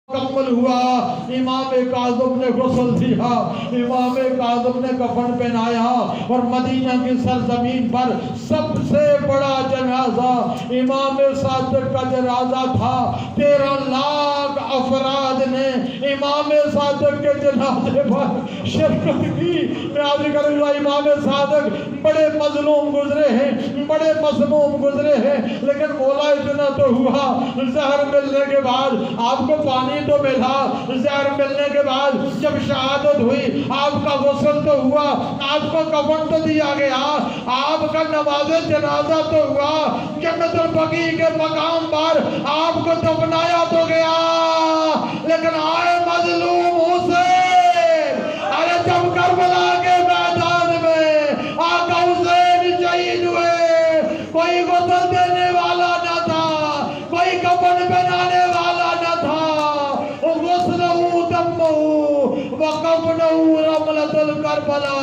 मुकम्मल हुआ। इमाम काज़िम ने गुस्ल दिया, इमाम काज़िम ने कफन पहनाया और मदीना की सरजमीन पर सबसे बड़ा जनाजा इमाम सादिक का जनाजा था। 13 लाख अफराद ने इमाम सादिक के जनाजे पर शिरकत की। मैं आज करूँगा, इमाम सादिक बड़े मजलूम गुजरे हैं, बड़े मजलूम गुजरे हैं, लेकिन बोला इतना तो हुआ, जहर मिलने के बाद आपको पानी तो मिला, जहर मिलने के बाद जब शहादत हुई आपका गुस्ल तो हुआ, आपको कफन तो दिया गया, आपका नमाज़े जनाजा तो हुआ, जन्नतुल बकी के मकाम पर आपको दफनाया तो गया, लेकिन आए मजलूम हुसैन। अरे जब करबला के मैदान में आका हुसैन शहीद हुए, कोई गुस्ल देने वाला न था, कोई कफन पहनाने वाला न था। करबला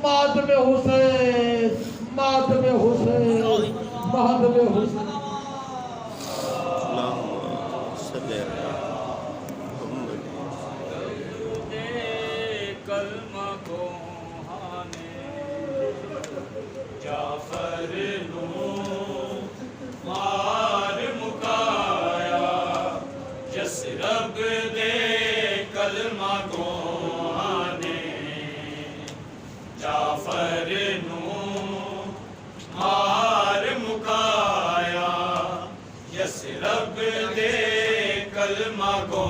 मातम हुसैन, मातम हुसैन, मातम हुसैन। कलमा को जाफर मार मुकाया, यसरब दे कलमा को जाफर मार मुकाया, यसरब दे कलमा को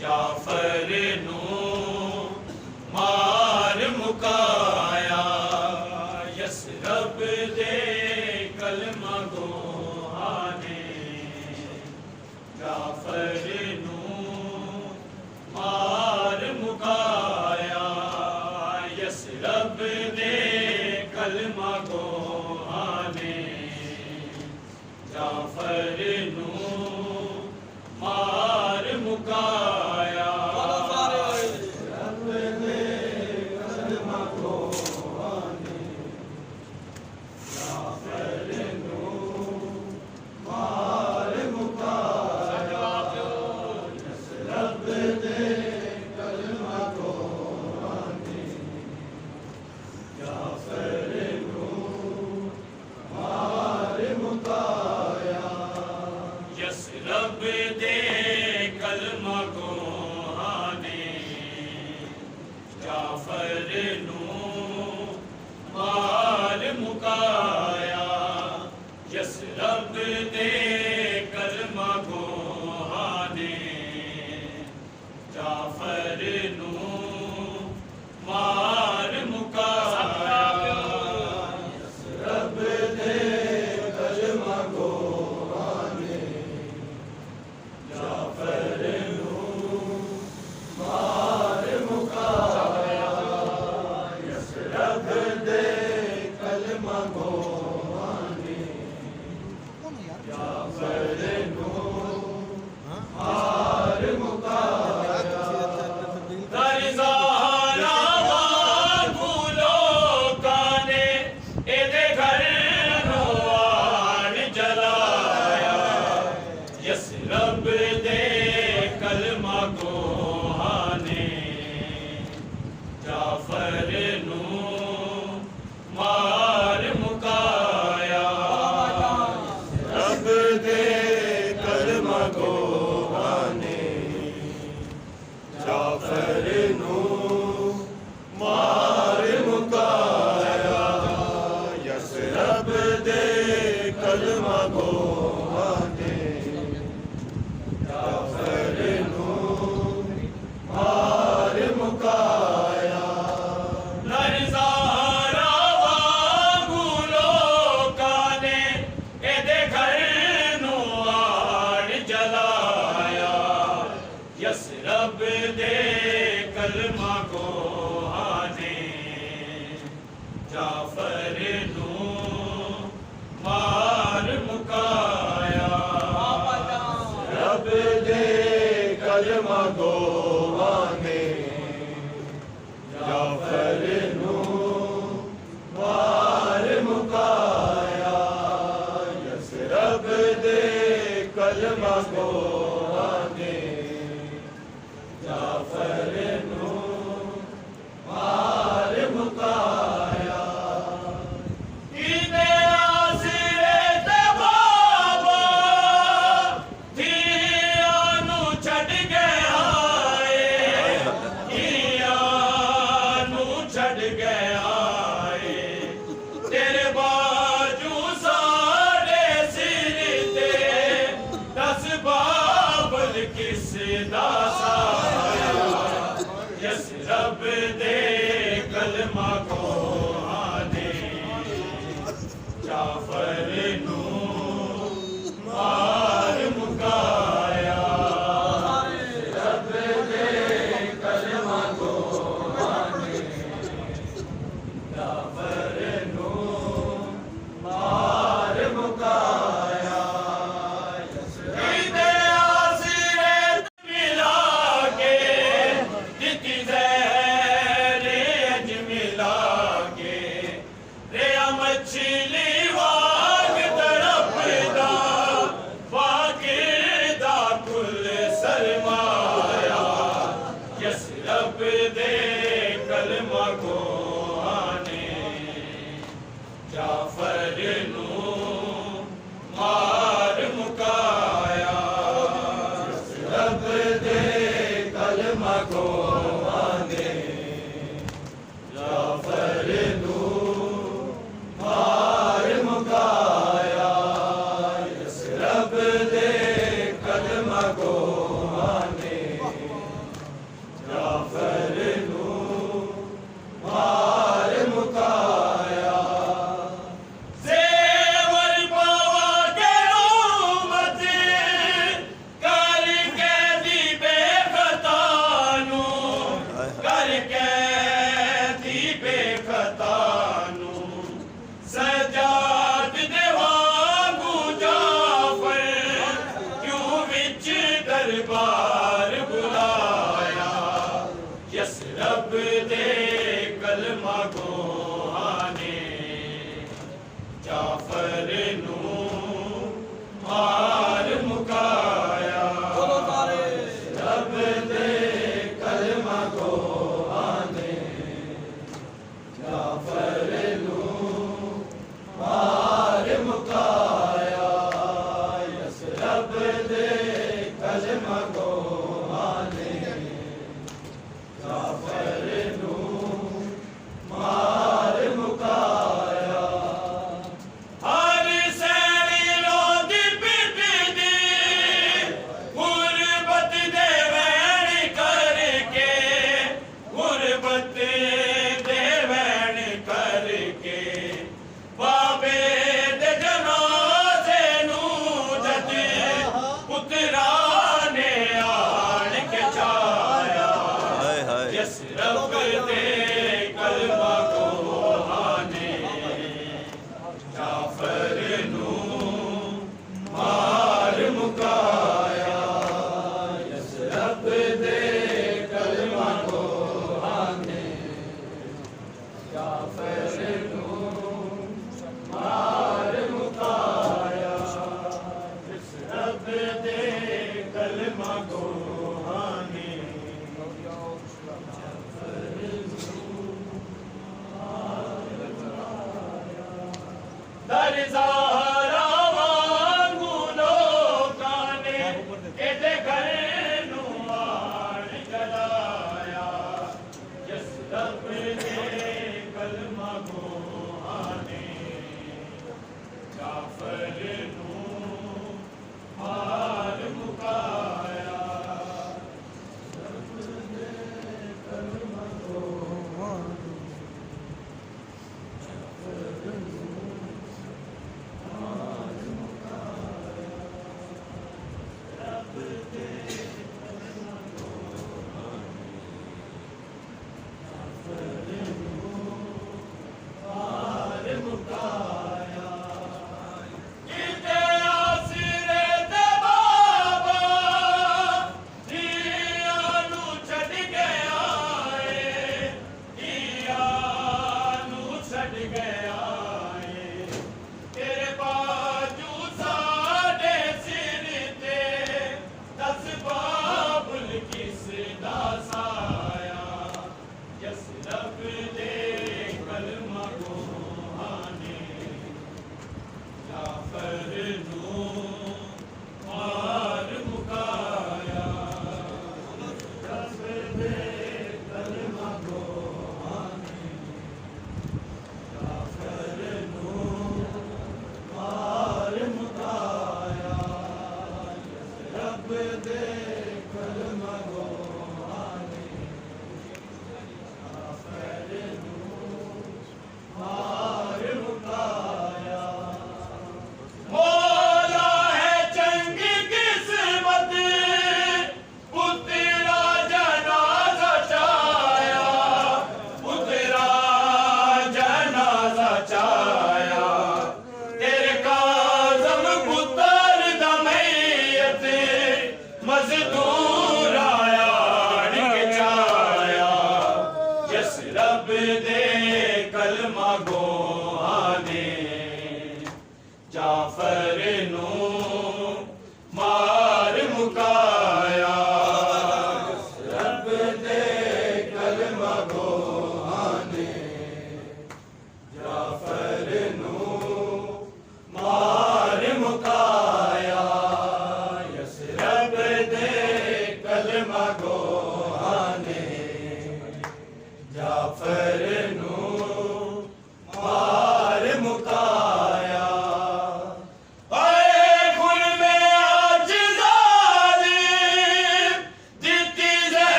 जाफर मार मुकाया, यसरब दे कलमा गोहाने, जाफर मार मुकाया, यसरब दे कलमा गोहाने, जाफर मार मुकाया, कलमा को आने जाफर नू मार मुकाया इने आसिरे ते बाबा थिया नू छड़ गया थिया नू छड़ गया तेरे बाजू सारे सिर ते दस बाबल किस दा साया यस रब दे कलमा को आने जाफर नू मार मुकाया रब दे कलमा को आने जाफर नू मार मुकाया इदे आसिरे मिला के दिती ज़हरे अज मिला के रेया मछली वाग तड़पदा वाकिरदा कुल सरमाया यस रब दे कलमा को आने जाफर नू मार मुकाया रब दे कलमा को आने जाफर नू मार मुकाया रब दे कलमा को आने जाफर नू मार मुकाया ज़ेवर पावा के रोमत करके दी बेखता नू करके दी बेखता नू सजाद दे वांगू जाफर क्यों विच दरबार बुलाया यस रब दे कलमा को आने जाफर नू मार मुकाया रब दे कलमा को आने जाफर नू मार मुकाया यस रब दे कलमा को आने जाफर नू मार मुकाया हर सैनी रोंदी पिटदी गुरबत दे वैण करके गुरबत दे वैण करके बाबे दे जनाजे नू जद पुत्रा ने आन के चाया यस रब दे कलमा को आने जाफर नू मार मुकाया यस रब दे कलमा को आने जाफर नू मार मुकाया यस रब दे कलमा को आने दर ज़हरा वांगू लोकां ने एदे घर नू आण जलाया यस रब दे कलमा को आने जाफर नू मार मुकाया रब दे कलमा को आने जाफर नू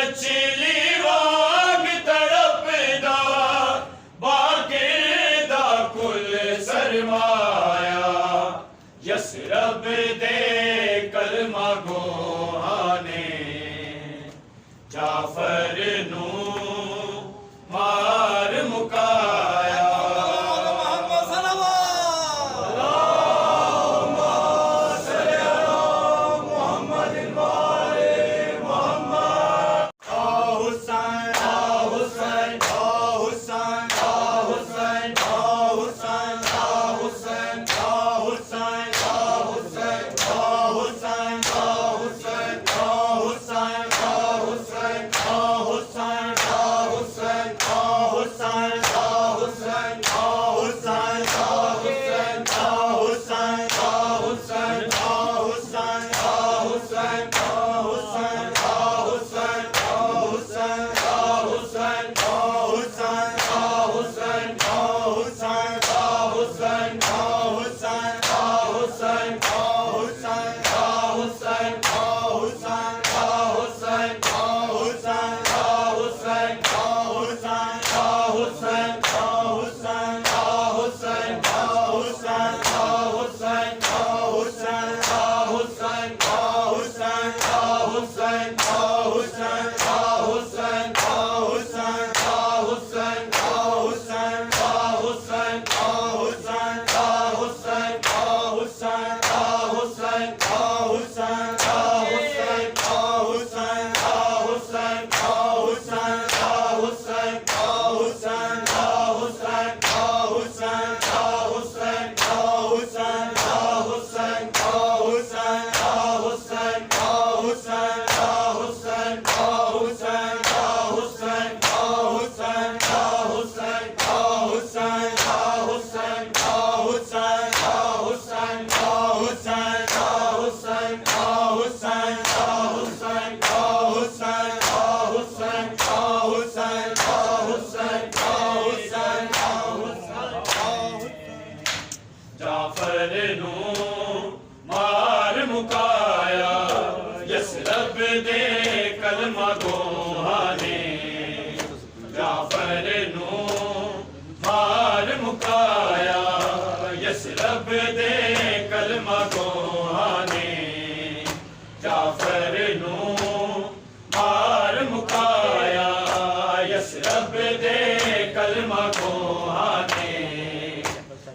मछली वांग तड़पदा बाकिरदा कुल सरमाया यसरब दे कलमा गोहाने जाफर नू मार मुकाया जाफर नू मार मुकाया यसरब दे कलमा गोहाने जाफर नू मार मुकाया यसरब दे कलमा गोहाने जाफर नू मार मुकाया यसरब दे कलमा गोहाने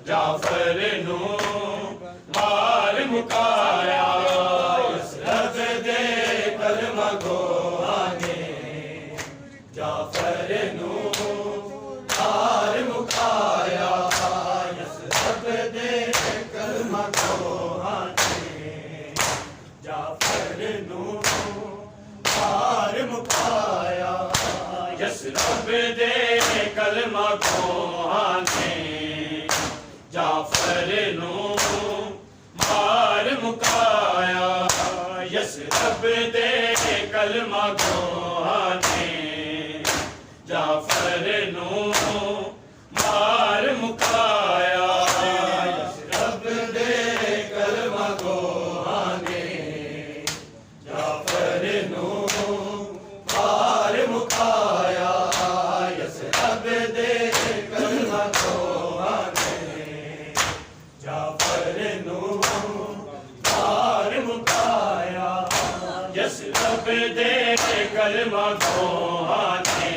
जाफर नू मार मुकाया यसरब दे कलमा गोहाने जाफर नू मार मुकाया यसरब दे कलमा गोहाने जाफर नू मार मुकाया यसरब दे कलमा गोहाने जाफर नू मार मुकाया यसरब दे कलमा गोहाने जाफर नू मार मुकाया यसरब दे कलमा गोहाने जाफर नू मार मुकाया यसरब दे कलमा गोहाने जाफर नू मार मुकाया यसरब दे कलमा गोहाने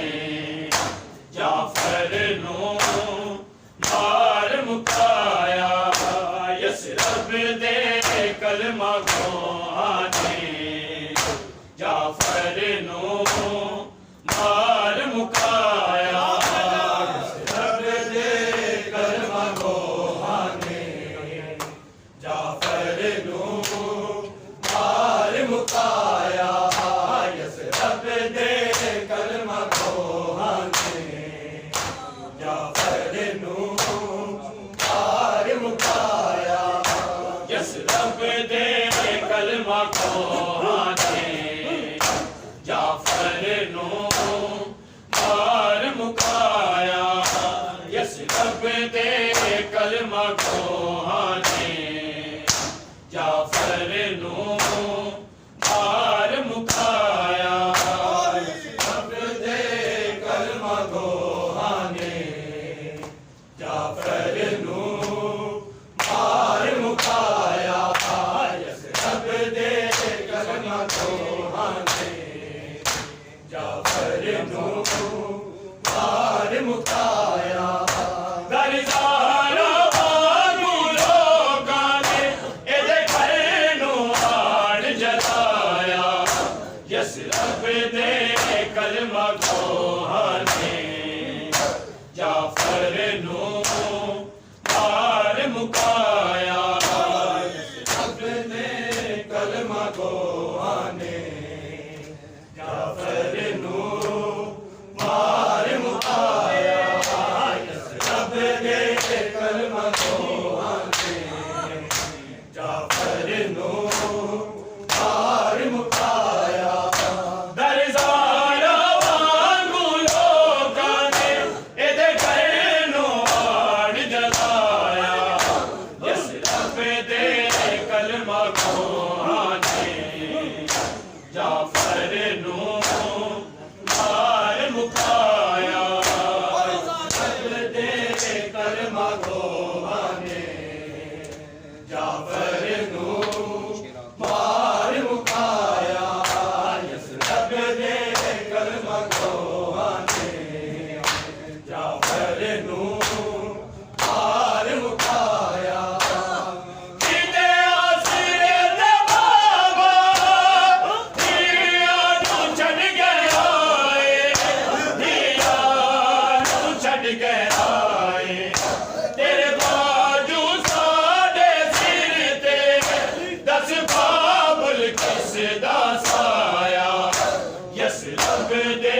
जाफर नू मार मुकाया यसरब दे कलमा गोहाने जाफर नू मार मुकाया यसरब दे कलमा गोहाने जाफर नू मार मुकाया यसरब दे कलमा गोहाने जाफर नू मार मुकाया यसरब दे कलमा गोहाने जाफर गोहाने जाफर नू मार मुकाया दरदारा वांगू लोकां ने इहदे घर नू आड़ जलाया यसरब दे कलमा गोहाने जाफर नू मार मुकाया यसरब दे कलमा गोहाने जाफर नू मार मुकाया यसरब दे कलमा गोहाने जाफर नू मार मुकाया दरदारा वांगू लोकां ने इहदे घर नू आड़ जलाया यसरब दे कलमा गोहाने जाफर नू मार मुकाया यसरब दे कलमा गोहाने जाफर नू मार मुकाया यसरब दे कलमा गोहाने जाफर नू मार मुकाया किते आसिरे दे बाबा दिया नू छड़ गया दिया नू छड़ गया तेरे बाजू साडे सिर ते दस बाबुल किस दा साया यसरब दे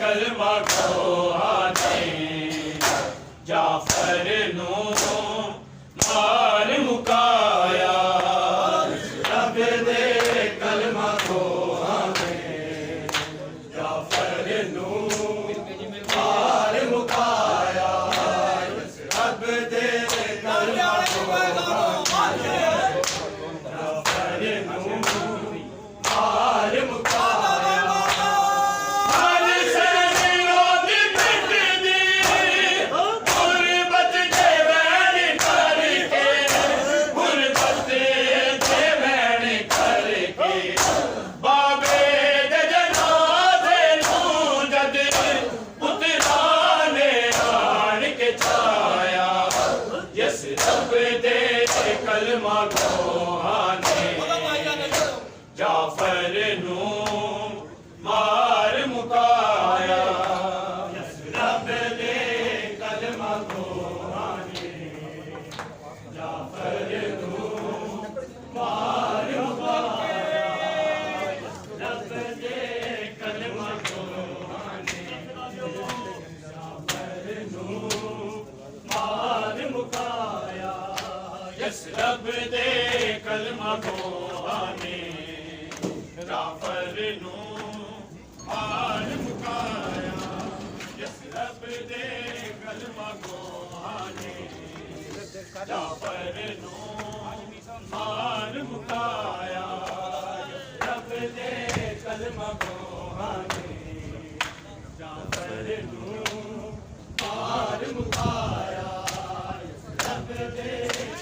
कलमा गोहाने जाफर नू मार मुकाया यसरब दे कलमा गोहाने जाफर नू मार मुकाया यसरब दे कलमा गोहाने जाफर नू मार मुकाया हर सैनियों दी पिटदी गुरबत दे वैन करके गुरबत दे वैन करके बाबे दे जनाजे नू जद पुत्रा ने आण के छाया यसरब दे कलमा गोहाने जाफर नू मार मुकाया यसरब दे कलमा गोहाने जाफर नू मार मुकाया यसरब दे कलमा गोहाने जाफर नू मार मुकाया यसरब दे कलमा गोहाने जाफर नू मार मुकाया यसरब दे कलमा गोहाने जाफर नू मार मुकाया यसरब दे कलमा गोहाने जाफर नू मार मुकाया यसरब दे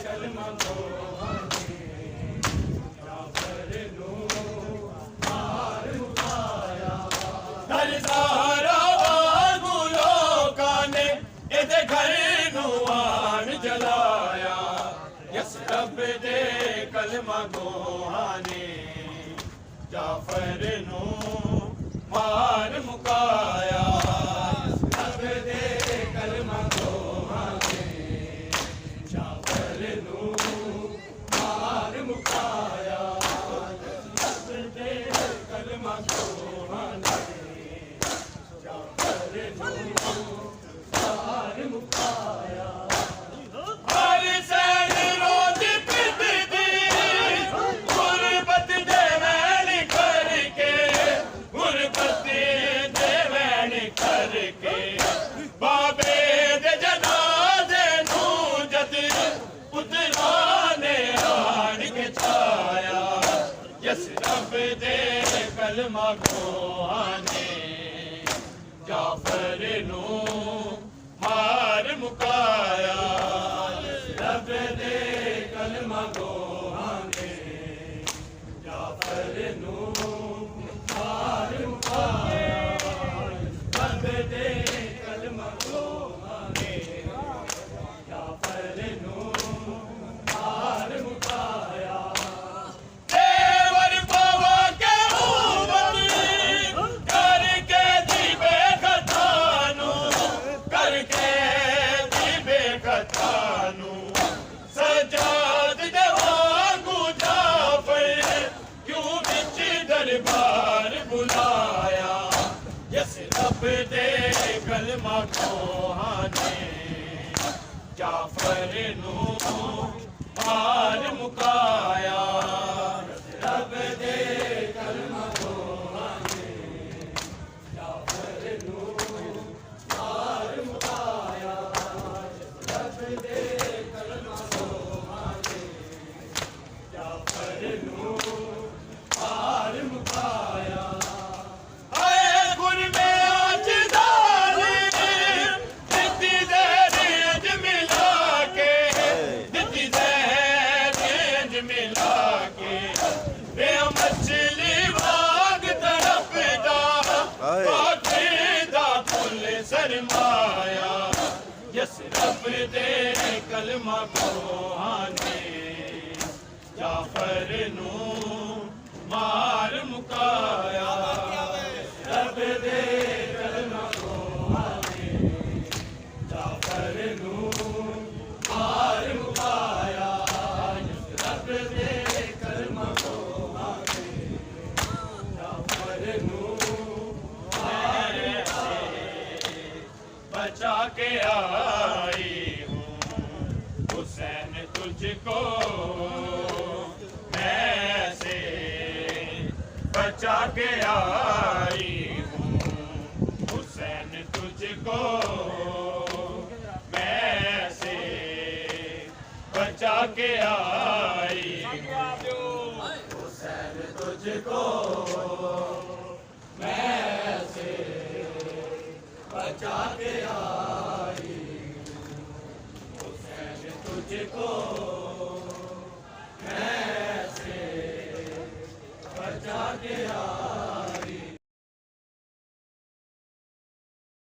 कलमा गोहाने जाफर नू मार मुकाया दरदारा वांगू लोकां ने इहदे घर नू आण जलाया यसरब दे कलमा गोहाने जाफर नू मार मुकाया यसरब दे कलमा गोहाने जाफर नू मार मुकाया यसरब दे कलमा गोहाने जाफर नू मार मुकाया हर सैन रोज पिटदी गुरबत दे वैन करके गुरबत दे वैन करके बाबे दे जनाजे नू जद पुत्रा ने आण के छाया यसरब दे कलमा गोहाने जाफर नू मार मुकाया यसरब दे कलमा गोहाने जाफर नू रब दे कलमा कोहाने जाफर नू मार मुकाया रब दे कलमा कोहाने जाफर नू मार मुकाया रब दे कलमा कोहाने जाफर नू मार मुकाया सरमाया यस रब दे कलमा कोहाने जाफर नू मार मुकाया रब दे कलमा कोहाने जाफर नू मार मुकाया यस रब दे कलमा कोहाने जाफर नू बचा के आई हूँ हुसैन तुझको मैं से बचा के आई हूँ हुसैन तुझको मैं से बचा के आई हूँ हुसैन तुझको मैं से बचा के आई हुसैन तुझको